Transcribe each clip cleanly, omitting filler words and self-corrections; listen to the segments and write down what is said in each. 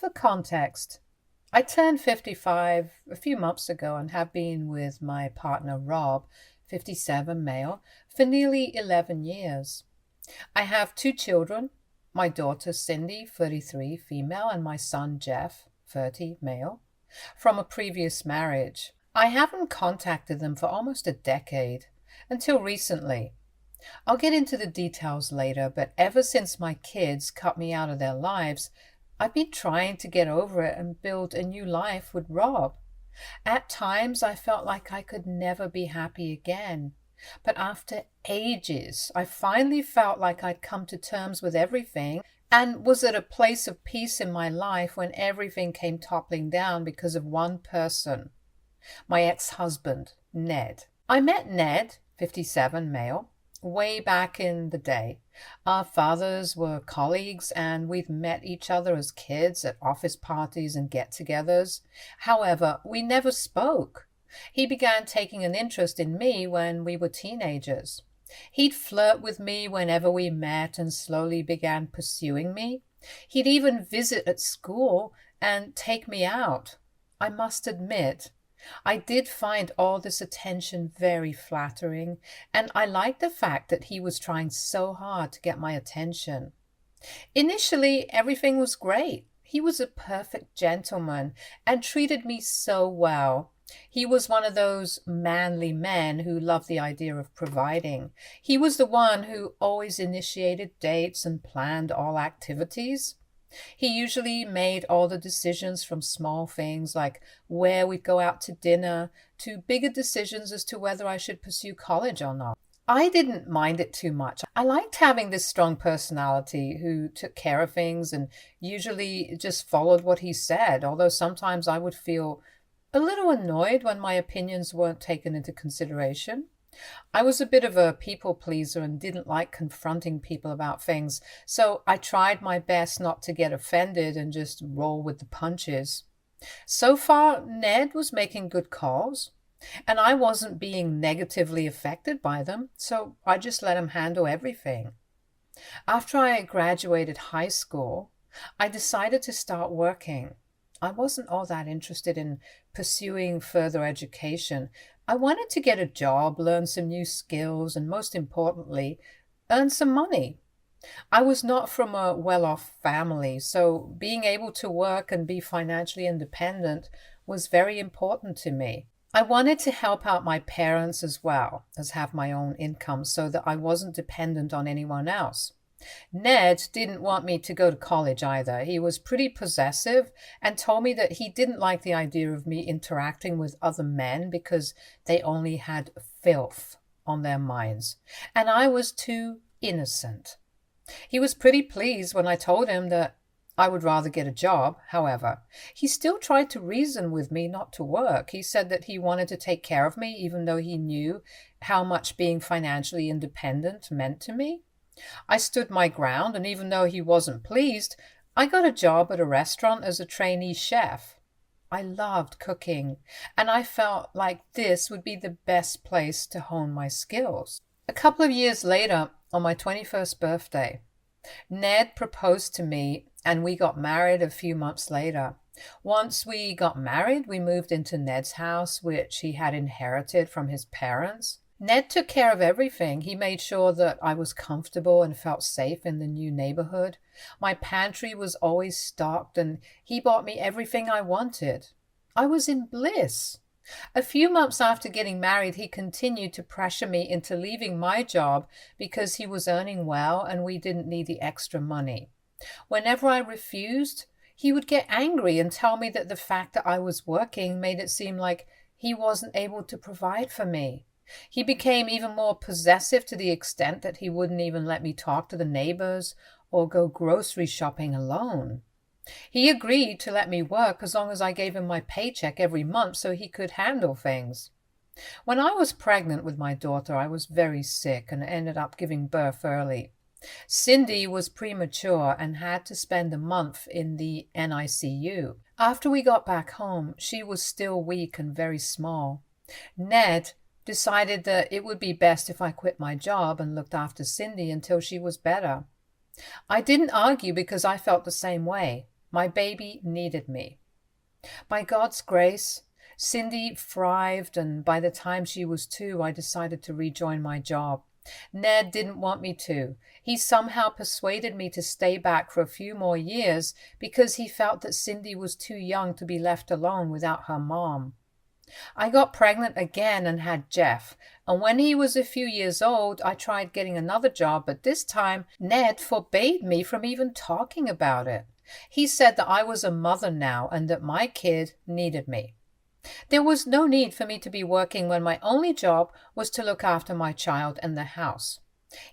For context, I turned 55 a few months ago and have been with my partner Rob, 57 male, for nearly 11 years. I have two children, my daughter Cindy, 33, female, and my son Jeff, 30, male, from a previous marriage. I haven't contacted them for almost a decade, until recently. I'll get into the details later, but ever since my kids cut me out of their lives, I've been trying to get over it and build a new life with Rob. At times, I felt like I could never be happy again. But after ages, I finally felt like I'd come to terms with everything and was at a place of peace in my life when everything came toppling down because of one person, my ex-husband, Ned. I met Ned, 57, male, way back in the day. Our fathers were colleagues and we'd met each other as kids at office parties and get-togethers. However, we never spoke. He began taking an interest in me when we were teenagers. He'd flirt with me whenever we met and slowly began pursuing me. He'd even visit at school and take me out. I must admit, I did find all this attention very flattering, and I liked the fact that he was trying so hard to get my attention. Initially, everything was great. He was a perfect gentleman and treated me so well. He was one of those manly men who love the idea of providing. He was the one who always initiated dates and planned all activities. He usually made all the decisions, from small things like where we'd go out to dinner to bigger decisions as to whether I should pursue college or not. I didn't mind it too much. I liked having this strong personality who took care of things and usually just followed what he said, although sometimes I would feel a little annoyed when my opinions weren't taken into consideration. I was a bit of a people pleaser and didn't like confronting people about things, so I tried my best not to get offended and just roll with the punches. So far, Ned was making good calls, and I wasn't being negatively affected by them, so I just let him handle everything. After I graduated high school, I decided to start working. I wasn't all that interested in pursuing further education. I wanted to get a job, learn some new skills, and most importantly, earn some money. I was not from a well-off family, so being able to work and be financially independent was very important to me. I wanted to help out my parents as well as have my own income so that I wasn't dependent on anyone else. Ned didn't want me to go to college either. He was pretty possessive and told me that he didn't like the idea of me interacting with other men because they only had filth on their minds, and I was too innocent. He was pretty pleased when I told him that I would rather get a job. However, he still tried to reason with me not to work. He said that he wanted to take care of me even though he knew how much being financially independent meant to me. I stood my ground, and even though he wasn't pleased, I got a job at a restaurant as a trainee chef. I loved cooking, and I felt like this would be the best place to hone my skills. A couple of years later, on my 21st birthday, Ned proposed to me, and we got married a few months later. Once we got married, we moved into Ned's house, which he had inherited from his parents. Ned took care of everything. He made sure that I was comfortable and felt safe in the new neighborhood. My pantry was always stocked, and he bought me everything I wanted. I was in bliss. A few months after getting married, he continued to pressure me into leaving my job because he was earning well and we didn't need the extra money. Whenever I refused, he would get angry and tell me that the fact that I was working made it seem like he wasn't able to provide for me. He became even more possessive to the extent that he wouldn't even let me talk to the neighbors or go grocery shopping alone. He agreed to let me work as long as I gave him my paycheck every month so he could handle things. When I was pregnant with my daughter, I was very sick and ended up giving birth early. Cindy was premature and had to spend a month in the NICU. After we got back home, she was still weak and very small. Ned decided that it would be best if I quit my job and looked after Cindy until she was better. I didn't argue because I felt the same way. My baby needed me. By God's grace, Cindy thrived, and by the time she was 2, I decided to rejoin my job. Ned didn't want me to. He somehow persuaded me to stay back for a few more years because he felt that Cindy was too young to be left alone without her mom. I got pregnant again and had Jeff, and when he was a few years old, I tried getting another job, but this time Ned forbade me from even talking about it. He said that I was a mother now and that my kid needed me. There was no need for me to be working when my only job was to look after my child and the house.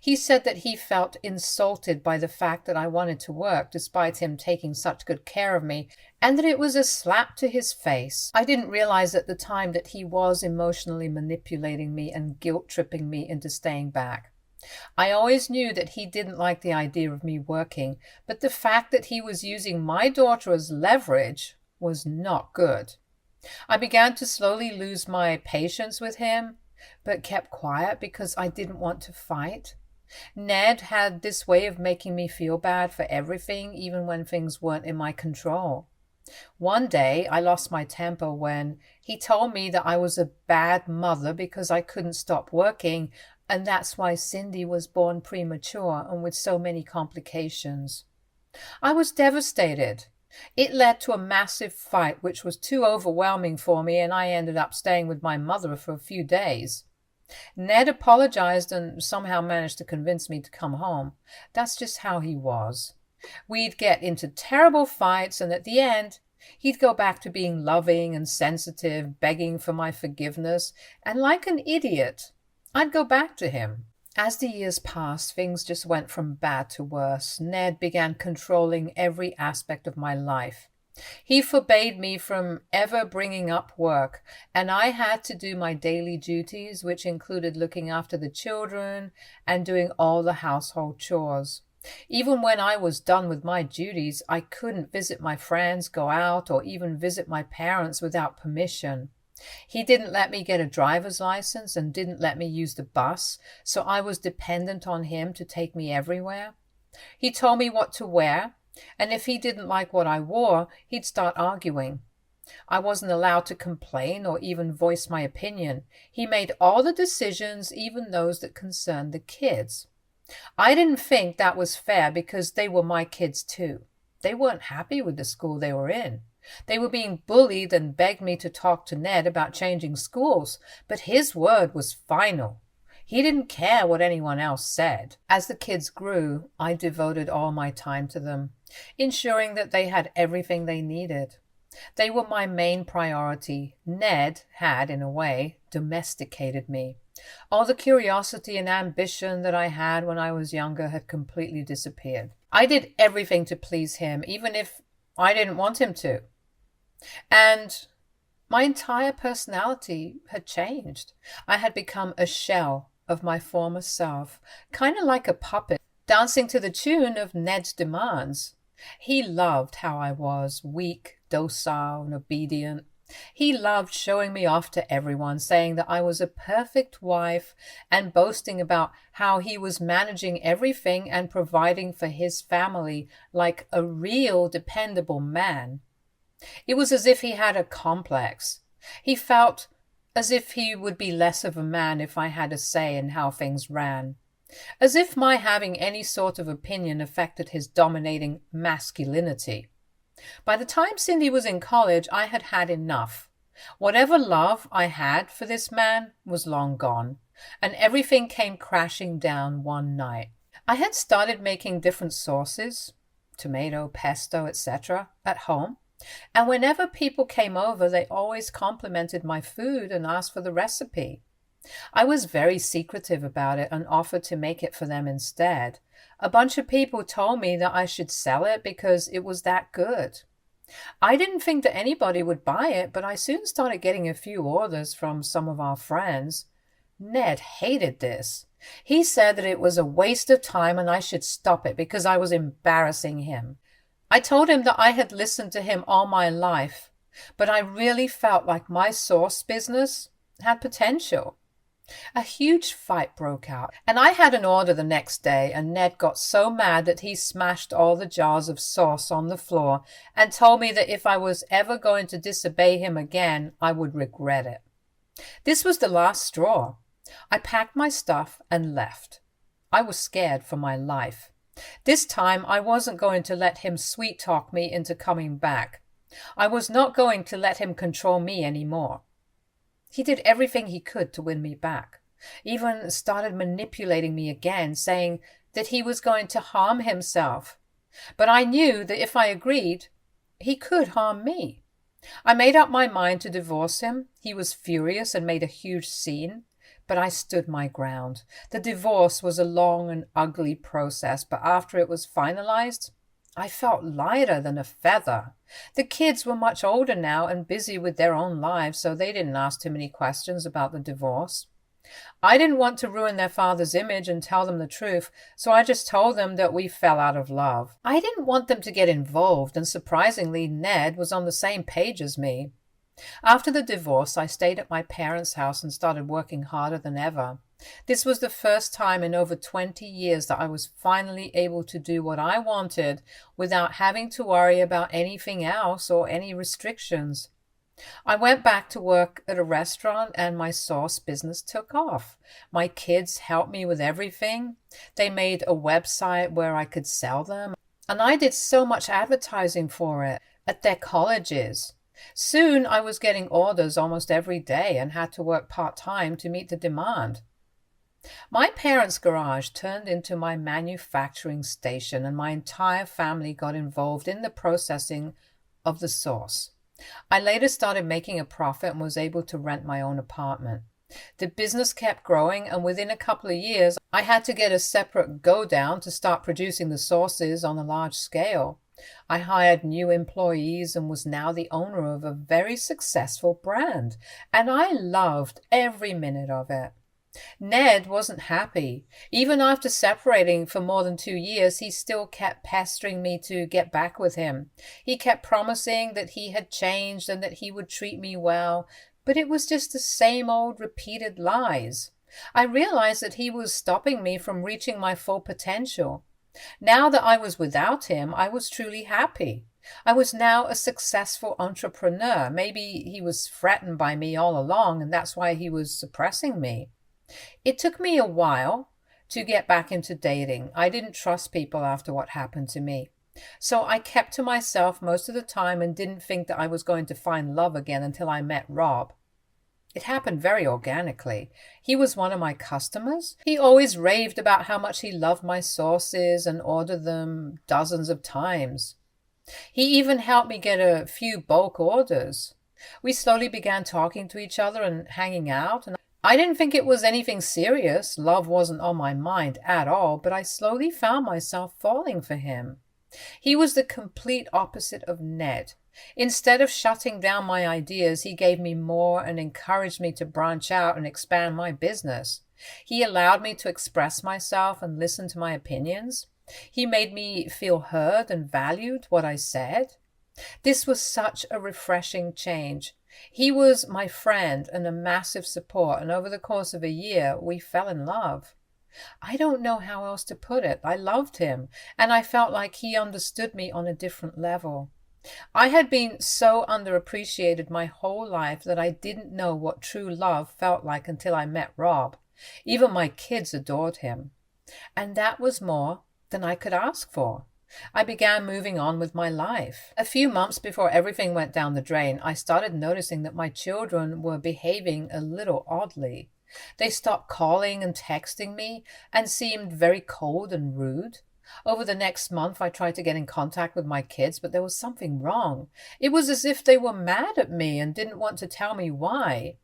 He said that he felt insulted by the fact that I wanted to work despite him taking such good care of me, and that it was a slap to his face. I didn't realize at the time that he was emotionally manipulating me and guilt-tripping me into staying back. I always knew that he didn't like the idea of me working, but the fact that he was using my daughter as leverage was not good. I began to slowly lose my patience with him, but kept quiet because I didn't want to fight. Ned had this way of making me feel bad for everything, even when things weren't in my control. One day, I lost my temper when he told me that I was a bad mother because I couldn't stop working, and that's why Cindy was born premature and with so many complications. I was devastated. It led to a massive fight, which was too overwhelming for me, and I ended up staying with my mother for a few days. Ned apologized and somehow managed to convince me to come home. That's just how he was. We'd get into terrible fights, and at the end, he'd go back to being loving and sensitive, begging for my forgiveness, and like an idiot, I'd go back to him. As the years passed, things just went from bad to worse. Ned began controlling every aspect of my life. He forbade me from ever bringing up work, and I had to do my daily duties, which included looking after the children and doing all the household chores. Even when I was done with my duties, I couldn't visit my friends, go out, or even visit my parents without permission. He didn't let me get a driver's license and didn't let me use the bus, so I was dependent on him to take me everywhere. He told me what to wear, and if he didn't like what I wore, he'd start arguing. I wasn't allowed to complain or even voice my opinion. He made all the decisions, even those that concerned the kids. I didn't think that was fair because they were my kids too. They weren't happy with the school they were in. They were being bullied and begged me to talk to Ned about changing schools, but his word was final. He didn't care what anyone else said. As the kids grew, I devoted all my time to them, ensuring that they had everything they needed. They were my main priority. Ned had, in a way, domesticated me. All the curiosity and ambition that I had when I was younger had completely disappeared. I did everything to please him, even if I didn't want him to. And my entire personality had changed. I had become a shell of my former self, kind of like a puppet, dancing to the tune of Ned's demands. He loved how I was, weak, docile, and obedient. He loved showing me off to everyone, saying that I was a perfect wife and boasting about how he was managing everything and providing for his family like a real dependable man. It was as if he had a complex. He felt as if he would be less of a man if I had a say in how things ran. As if my having any sort of opinion affected his dominating masculinity. By the time Cindy was in college, I had had enough. Whatever love I had for this man was long gone, and everything came crashing down one night. I had started making different sauces, tomato, pesto, etc., at home, and whenever people came over, they always complimented my food and asked for the recipe. I was very secretive about it and offered to make it for them instead. A bunch of people told me that I should sell it because it was that good. I didn't think that anybody would buy it, but I soon started getting a few orders from some of our friends. Ned hated this. He said that it was a waste of time and I should stop it because I was embarrassing him. I told him that I had listened to him all my life, but I really felt like my sauce business had potential. A huge fight broke out, and I had an order the next day, and Ned got so mad that he smashed all the jars of sauce on the floor and told me that if I was ever going to disobey him again, I would regret it. This was the last straw. I packed my stuff and left. I was scared for my life. This time I wasn't going to let him sweet-talk me into coming back. I was not going to let him control me anymore. He did everything he could to win me back, even started manipulating me again, saying that he was going to harm himself. But I knew that if I agreed, he could harm me. I made up my mind to divorce him. He was furious and made a huge scene, but I stood my ground. The divorce was a long and ugly process, but after it was finalized, I felt lighter than a feather. The kids were much older now and busy with their own lives, so they didn't ask too many questions about the divorce. I didn't want to ruin their father's image and tell them the truth, so I just told them that we fell out of love. I didn't want them to get involved, and surprisingly, Ned was on the same page as me. After the divorce, I stayed at my parents' house and started working harder than ever. This was the first time in over 20 years that I was finally able to do what I wanted without having to worry about anything else or any restrictions. I went back to work at a restaurant and my sauce business took off. My kids helped me with everything. They made a website where I could sell them, and I did so much advertising for it at their colleges. Soon I was getting orders almost every day and had to work part-time to meet the demand. My parents' garage turned into my manufacturing station, and my entire family got involved in the processing of the sauce. I later started making a profit and was able to rent my own apartment. The business kept growing, and within a couple of years, I had to get a separate go-down to start producing the sauces on a large scale. I hired new employees and was now the owner of a very successful brand, and I loved every minute of it. Ned wasn't happy. Even after separating for more than 2 years, he still kept pestering me to get back with him. He kept promising that he had changed and that he would treat me well, but it was just the same old repeated lies. I realized that he was stopping me from reaching my full potential. Now that I was without him, I was truly happy. I was now a successful entrepreneur. Maybe he was threatened by me all along, and that's why he was suppressing me. It took me a while to get back into dating. I didn't trust people after what happened to me. So I kept to myself most of the time and didn't think that I was going to find love again until I met Rob. It happened very organically. He was one of my customers. He always raved about how much he loved my sauces and ordered them dozens of times. He even helped me get a few bulk orders. We slowly began talking to each other and hanging out, and I didn't think it was anything serious. Love wasn't on my mind at all, but I slowly found myself falling for him. He was the complete opposite of Ned. Instead of shutting down my ideas, he gave me more and encouraged me to branch out and expand my business. He allowed me to express myself and listen to my opinions. He made me feel heard and valued what I said. This was such a refreshing change. He was my friend and a massive support, and over the course of a year, we fell in love. I don't know how else to put it. I loved him, and I felt like he understood me on a different level. I had been so underappreciated my whole life that I didn't know what true love felt like until I met Rob. Even my kids adored him. And that was more than I could ask for. I began moving on with my life. A few months before everything went down the drain, I started noticing that my children were behaving a little oddly. They stopped calling and texting me and seemed very cold and rude. Over the next month, I tried to get in contact with my kids, but there was something wrong. It was as if they were mad at me and didn't want to tell me why.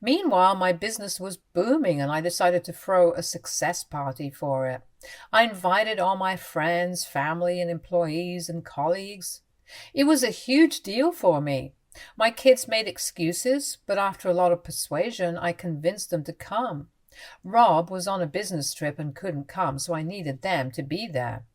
Meanwhile, my business was booming, and I decided to throw a success party for it. I invited all my friends, family, and employees and colleagues. It was a huge deal for me. My kids made excuses, but after a lot of persuasion, I convinced them to come. Rob was on a business trip and couldn't come, so I needed them to be there.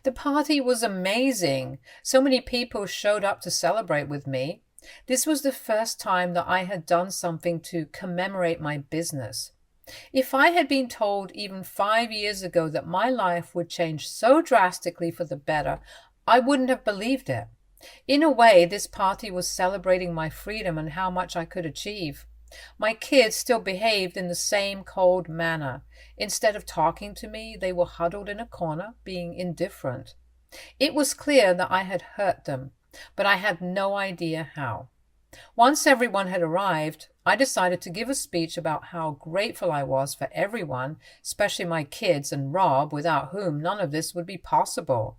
The party was amazing. So many people showed up to celebrate with me. This was the first time that I had done something to commemorate my business. If I had been told even 5 years ago that my life would change so drastically for the better, I wouldn't have believed it. In a way, this party was celebrating my freedom and how much I could achieve. My kids still behaved in the same cold manner. Instead of talking to me, they were huddled in a corner, being indifferent. It was clear that I had hurt them, but I had no idea how. Once everyone had arrived, I decided to give a speech about how grateful I was for everyone, especially my kids and Rob, without whom none of this would be possible.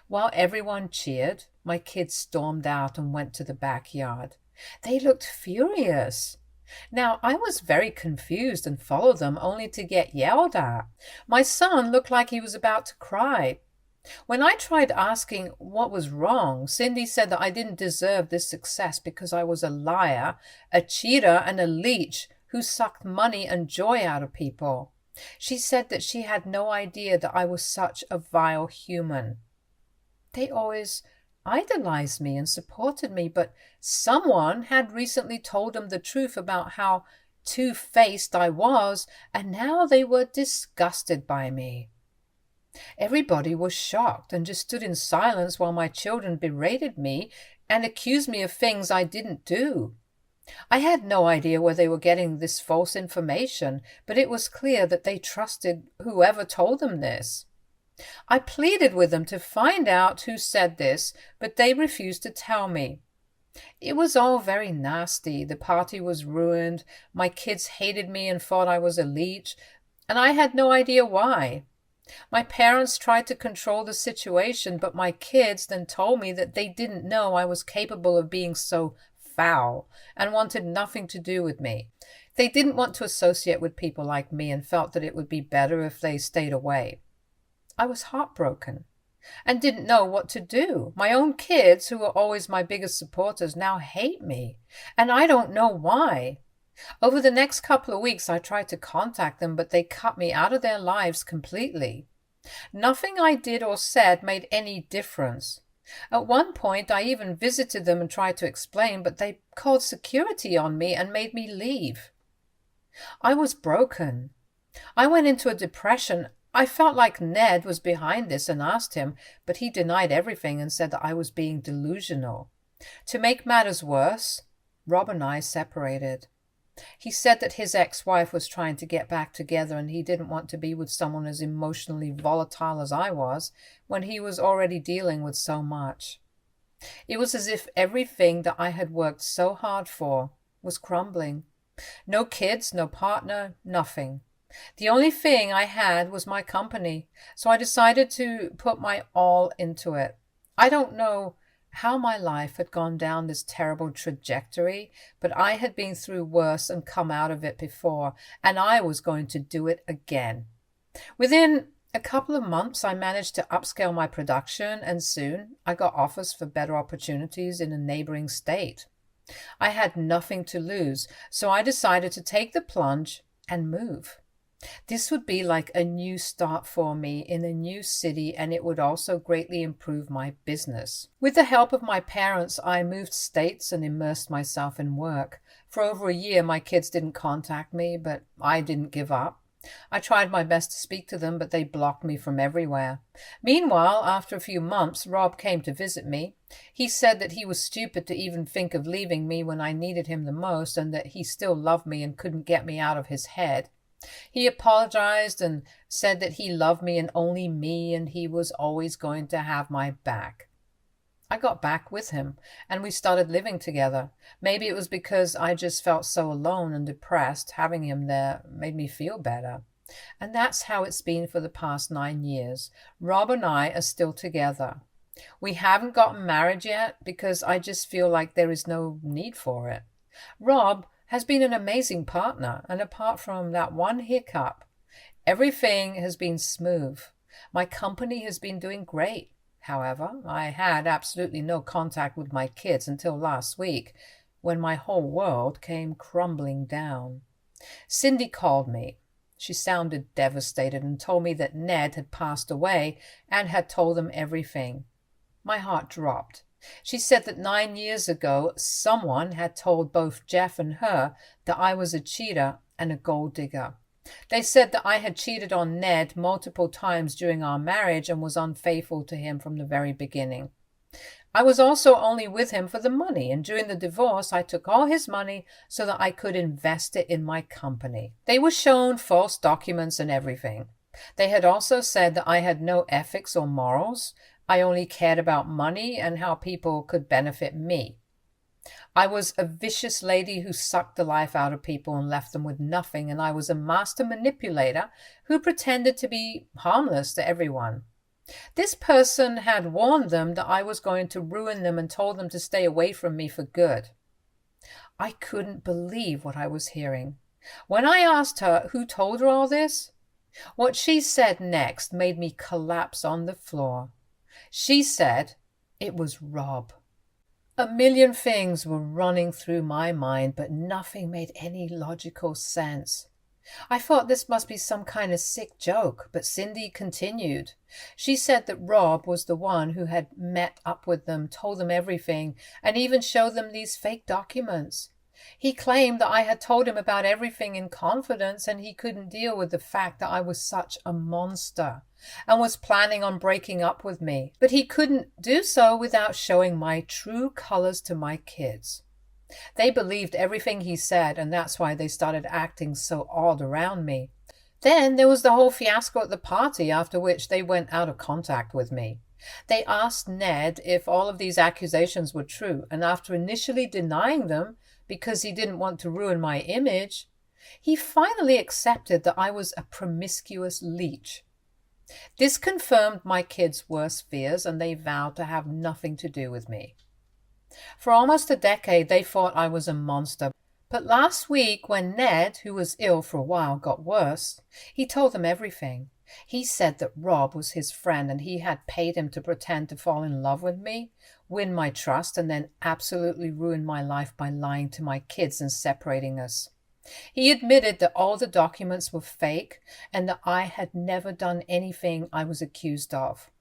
While everyone cheered, my kids stormed out and went to the backyard. They looked furious. Now, I was very confused and followed them only to get yelled at. My son looked like he was about to cry. When I tried asking what was wrong, Cindy said that I didn't deserve this success because I was a liar, a cheater, and a leech who sucked money and joy out of people. She said that she had no idea that I was such a vile human. They always idolized me and supported me, but someone had recently told them the truth about how two-faced I was, and now they were disgusted by me. Everybody was shocked and just stood in silence while my children berated me and accused me of things I didn't do. I had no idea where they were getting this false information, but it was clear that they trusted whoever told them this. I pleaded with them to find out who said this, but they refused to tell me. It was all very nasty. The party was ruined. My kids hated me and thought I was a leech, and I had no idea why. My parents tried to control the situation, but my kids then told me that they didn't know I was capable of being so foul and wanted nothing to do with me. They didn't want to associate with people like me and felt that it would be better if they stayed away. I was heartbroken and didn't know what to do. My own kids, who were always my biggest supporters, now hate me, and I don't know why. Over the next couple of weeks, I tried to contact them, but they cut me out of their lives completely. Nothing I did or said made any difference. At one point, I even visited them and tried to explain, but they called security on me and made me leave. I was broken. I went into a depression. I felt like Ned was behind this and asked him, but he denied everything and said that I was being delusional. To make matters worse, Rob and I separated. He said that his ex-wife was trying to get back together and he didn't want to be with someone as emotionally volatile as I was when he was already dealing with so much. It was as if everything that I had worked so hard for was crumbling. No kids, no partner, nothing. The only thing I had was my company, so I decided to put my all into it. I don't know how my life had gone down this terrible trajectory, but I had been through worse and come out of it before, and I was going to do it again. Within a couple of months, I managed to upscale my production, and soon I got offers for better opportunities in a neighboring state. I had nothing to lose, so I decided to take the plunge and move. This would be like a new start for me in a new city, and it would also greatly improve my business. With the help of my parents, I moved states and immersed myself in work. For over a year, my kids didn't contact me, but I didn't give up. I tried my best to speak to them, but they blocked me from everywhere. Meanwhile, after a few months, Rob came to visit me. He said that he was stupid to even think of leaving me when I needed him the most, and that he still loved me and couldn't get me out of his head. He apologized and said that he loved me and only me, and he was always going to have my back. I got back with him, and we started living together. Maybe it was because I just felt so alone and depressed. Having him there made me feel better. And that's how it's been for the past 9 years. Rob and I are still together. We haven't gotten married yet because I just feel like there is no need for it. Rob has been an amazing partner, and apart from that one hiccup, everything has been smooth. My company has been doing great. However, I had absolutely no contact with my kids until last week, when my whole world came crumbling down. Cindy called me. She sounded devastated and told me that Ned had passed away and had told them everything. My heart dropped. She said that 9 years ago, someone had told both Jeff and her that I was a cheater and a gold digger. They said that I had cheated on Ned multiple times during our marriage and was unfaithful to him from the very beginning. I was also only with him for the money, and during the divorce, I took all his money so that I could invest it in my company. They were shown false documents and everything. They had also said that I had no ethics or morals. I only cared about money and how people could benefit me. I was a vicious lady who sucked the life out of people and left them with nothing, and I was a master manipulator who pretended to be harmless to everyone. This person had warned them that I was going to ruin them and told them to stay away from me for good. I couldn't believe what I was hearing. When I asked her who told her all this, what she said next made me collapse on the floor. She said it was Rob. A million things were running through my mind, but nothing made any logical sense. I thought this must be some kind of sick joke, but Cindy continued. She said that Rob was the one who had met up with them, told them everything, and even showed them these fake documents. He claimed that I had told him about everything in confidence, and he couldn't deal with the fact that I was such a monster and was planning on breaking up with me. But he couldn't do so without showing my true colors to my kids. They believed everything he said, and that's why they started acting so odd around me. Then there was the whole fiasco at the party, after which they went out of contact with me. They asked Ned if all of these accusations were true, and after initially denying them because he didn't want to ruin my image, he finally accepted that I was a promiscuous leech. This confirmed my kids' worst fears, and they vowed to have nothing to do with me. For almost a decade, they thought I was a monster. But last week, when Ned, who was ill for a while, got worse, he told them everything. He said that Rob was his friend and he had paid him to pretend to fall in love with me, win my trust, and then absolutely ruin my life by lying to my kids and separating us. He admitted that all the documents were fake and that I had never done anything I was accused of.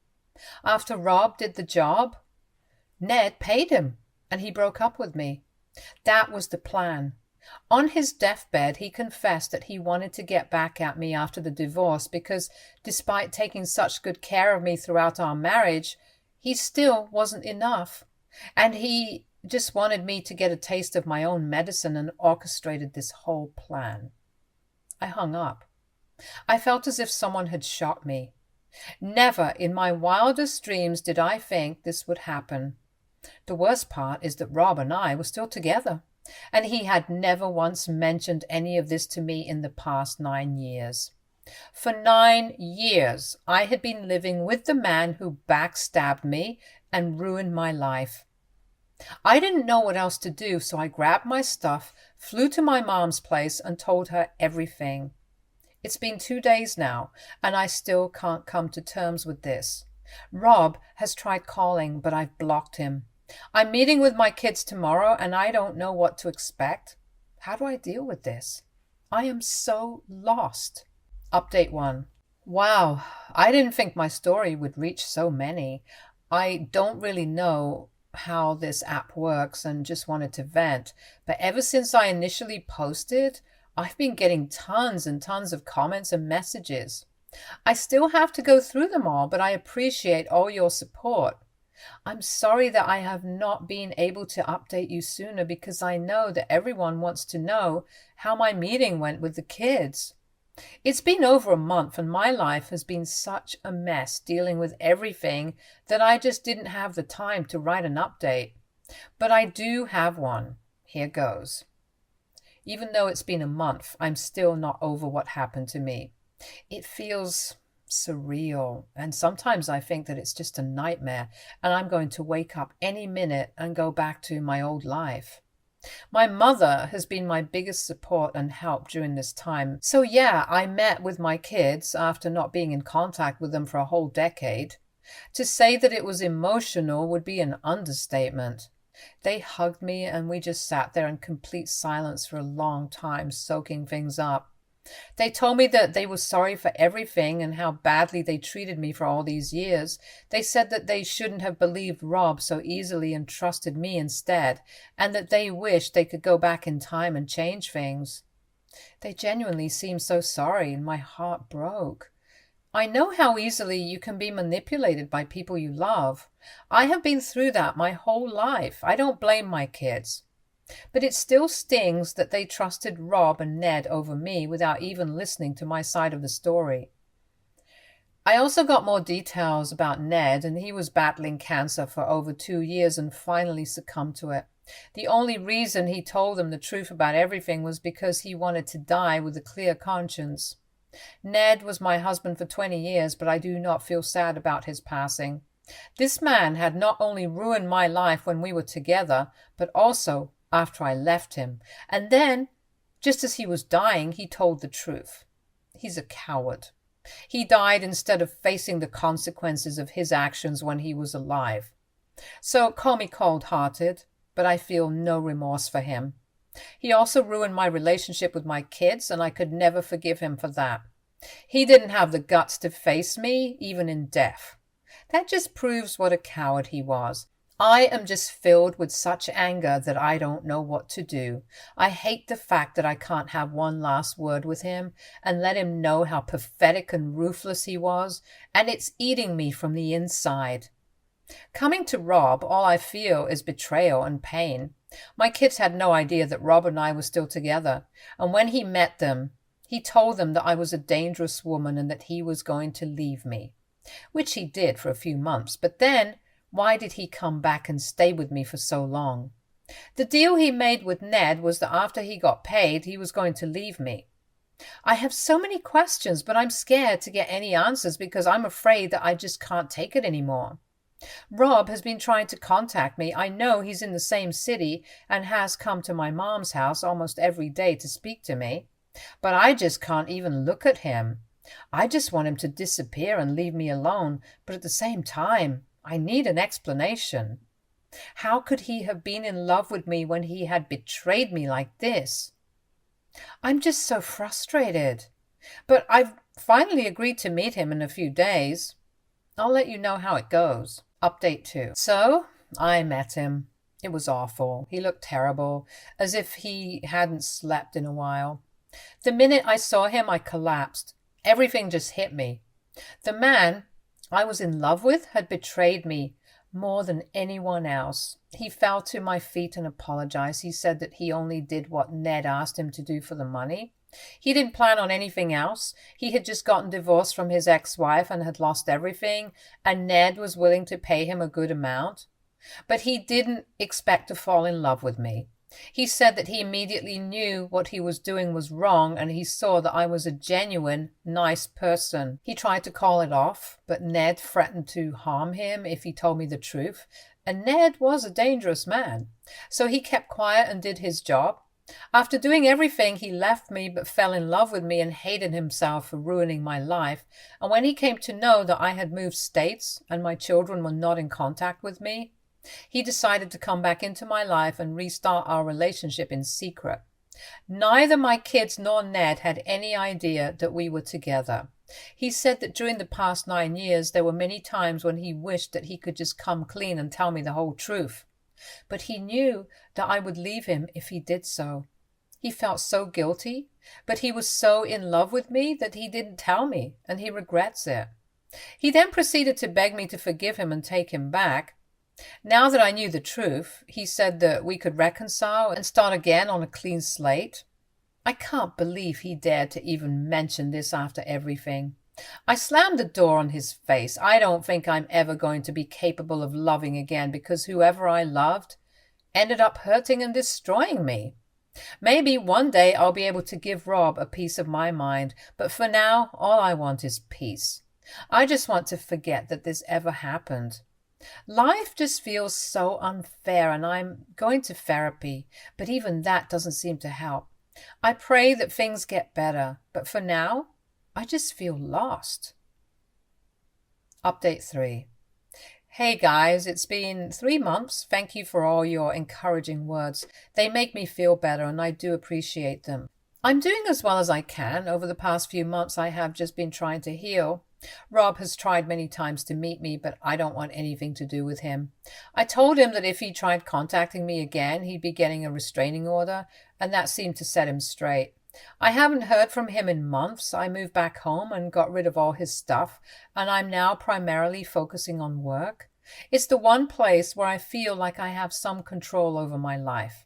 After Rob did the job, Ned paid him, and he broke up with me. That was the plan. On his deathbed, he confessed that he wanted to get back at me after the divorce because, despite taking such good care of me throughout our marriage, he still wasn't enough. And he just wanted me to get a taste of my own medicine and orchestrated this whole plan. I hung up. I felt as if someone had shot me. Never in my wildest dreams did I think this would happen. The worst part is that Rob and I were still together, and he had never once mentioned any of this to me in the past 9 years. For 9 years, I had been living with the man who backstabbed me and ruined my life. I didn't know what else to do, so I grabbed my stuff, flew to my mom's place, and told her everything. It's been 2 days now, and I still can't come to terms with this. Rob has tried calling, but I've blocked him. I'm meeting with my kids tomorrow, and I don't know what to expect. How do I deal with this? I am so lost. Update 1. Wow, I didn't think my story would reach so many. I don't really know how this app works and just wanted to vent. But ever since I initially posted, I've been getting tons and tons of comments and messages. I still have to go through them all, but I appreciate all your support. I'm sorry that I have not been able to update you sooner because I know that everyone wants to know how my meeting went with the kids. It's been over a month and my life has been such a mess dealing with everything that I just didn't have the time to write an update. But I do have one. Here goes. Even though it's been a month, I'm still not over what happened to me. It feels surreal, and sometimes I think that it's just a nightmare and I'm going to wake up any minute and go back to my old life. My mother has been my biggest support and help during this time. So yeah, I met with my kids after not being in contact with them for a whole decade. To say that it was emotional would be an understatement. They hugged me and we just sat there in complete silence for a long time, soaking things up. They told me that they were sorry for everything and how badly they treated me for all these years. They said that they shouldn't have believed Rob so easily and trusted me instead, and that they wished they could go back in time and change things. They genuinely seemed so sorry, and my heart broke. I know how easily you can be manipulated by people you love. I have been through that my whole life. I don't blame my kids. But it still stings that they trusted Rob and Ned over me without even listening to my side of the story. I also got more details about Ned, and he was battling cancer for over 2 years and finally succumbed to it. The only reason he told them the truth about everything was because he wanted to die with a clear conscience. Ned was my husband for 20 years, but I do not feel sad about his passing. This man had not only ruined my life when we were together, but also after I left him. And then, just as he was dying, he told the truth. He's a coward. He died instead of facing the consequences of his actions when he was alive. So call me cold-hearted, but I feel no remorse for him. He also ruined my relationship with my kids, and I could never forgive him for that. He didn't have the guts to face me, even in death. That just proves what a coward he was. I am just filled with such anger that I don't know what to do. I hate the fact that I can't have one last word with him and let him know how pathetic and ruthless he was, and it's eating me from the inside. Coming to Rob, all I feel is betrayal and pain. My kids had no idea that Rob and I were still together, and when he met them, he told them that I was a dangerous woman and that he was going to leave me, which he did for a few months. But then, why did he come back and stay with me for so long? The deal he made with Ned was that after he got paid, he was going to leave me. I have so many questions, but I'm scared to get any answers because I'm afraid that I just can't take it anymore. Rob has been trying to contact me. I know he's in the same city and has come to my mom's house almost every day to speak to me, but I just can't even look at him. I just want him to disappear and leave me alone, but at the same time, I need an explanation. How could he have been in love with me when he had betrayed me like this? I'm just so frustrated. But I've finally agreed to meet him in a few days. I'll let you know how it goes. Update 2. So, I met him. It was awful. He looked terrible, as if he hadn't slept in a while. The minute I saw him, I collapsed. Everything just hit me. The man I was in love with had betrayed me more than anyone else. He fell to my feet and apologized. He said that he only did what Ned asked him to do for the money. He didn't plan on anything else. He had just gotten divorced from his ex-wife and had lost everything, and Ned was willing to pay him a good amount. But he didn't expect to fall in love with me. He said that he immediately knew what he was doing was wrong, and he saw that I was a genuine, nice person. He tried to call it off, but Ned threatened to harm him if he told me the truth, and Ned was a dangerous man. So he kept quiet and did his job. After doing everything, he left me but fell in love with me and hated himself for ruining my life. And when he came to know that I had moved states and my children were not in contact with me, he decided to come back into my life and restart our relationship in secret. Neither my kids nor Ned had any idea that we were together. He said that during the past 9 years, there were many times when he wished that he could just come clean and tell me the whole truth. But he knew that I would leave him if he did so. He felt so guilty, but he was so in love with me that he didn't tell me, and he regrets it. He then proceeded to beg me to forgive him and take him back. Now that I knew the truth, he said that we could reconcile and start again on a clean slate. I can't believe he dared to even mention this after everything. I slammed the door on his face. I don't think I'm ever going to be capable of loving again because whoever I loved ended up hurting and destroying me. Maybe one day I'll be able to give Rob a piece of my mind, but for now, all I want is peace. I just want to forget that this ever happened. Life just feels so unfair, and I'm going to therapy, but even that doesn't seem to help. I pray that things get better, but for now, I just feel lost. Update 3. Hey guys, it's been 3 months. Thank you for all your encouraging words. They make me feel better and I do appreciate them. I'm doing as well as I can. Over the past few months, I have just been trying to heal. Rob has tried many times to meet me, but I don't want anything to do with him. I told him that if he tried contacting me again, he'd be getting a restraining order, and that seemed to set him straight. I haven't heard from him in months. I moved back home and got rid of all his stuff, and I'm now primarily focusing on work. It's the one place where I feel like I have some control over my life.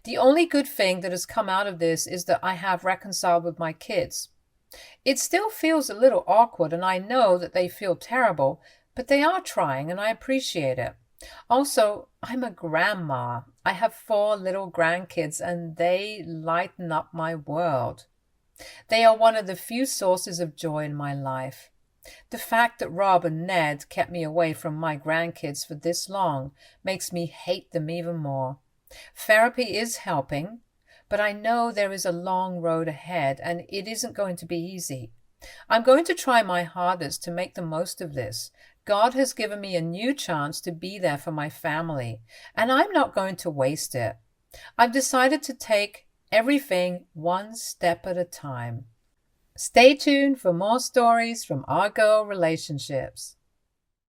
The only good thing that has come out of this is that I have reconciled with my kids. It still feels a little awkward, and I know that they feel terrible, but they are trying, and I appreciate it. Also, I'm a grandma. I have 4 little grandkids, and they lighten up my world. They are one of the few sources of joy in my life. The fact that Rob and Ned kept me away from my grandkids for this long makes me hate them even more. Therapy is helping, but I know there is a long road ahead and it isn't going to be easy. I'm going to try my hardest to make the most of this. God has given me a new chance to be there for my family, and I'm not going to waste it. I've decided to take everything one step at a time. Stay tuned for more stories from our girl relationships.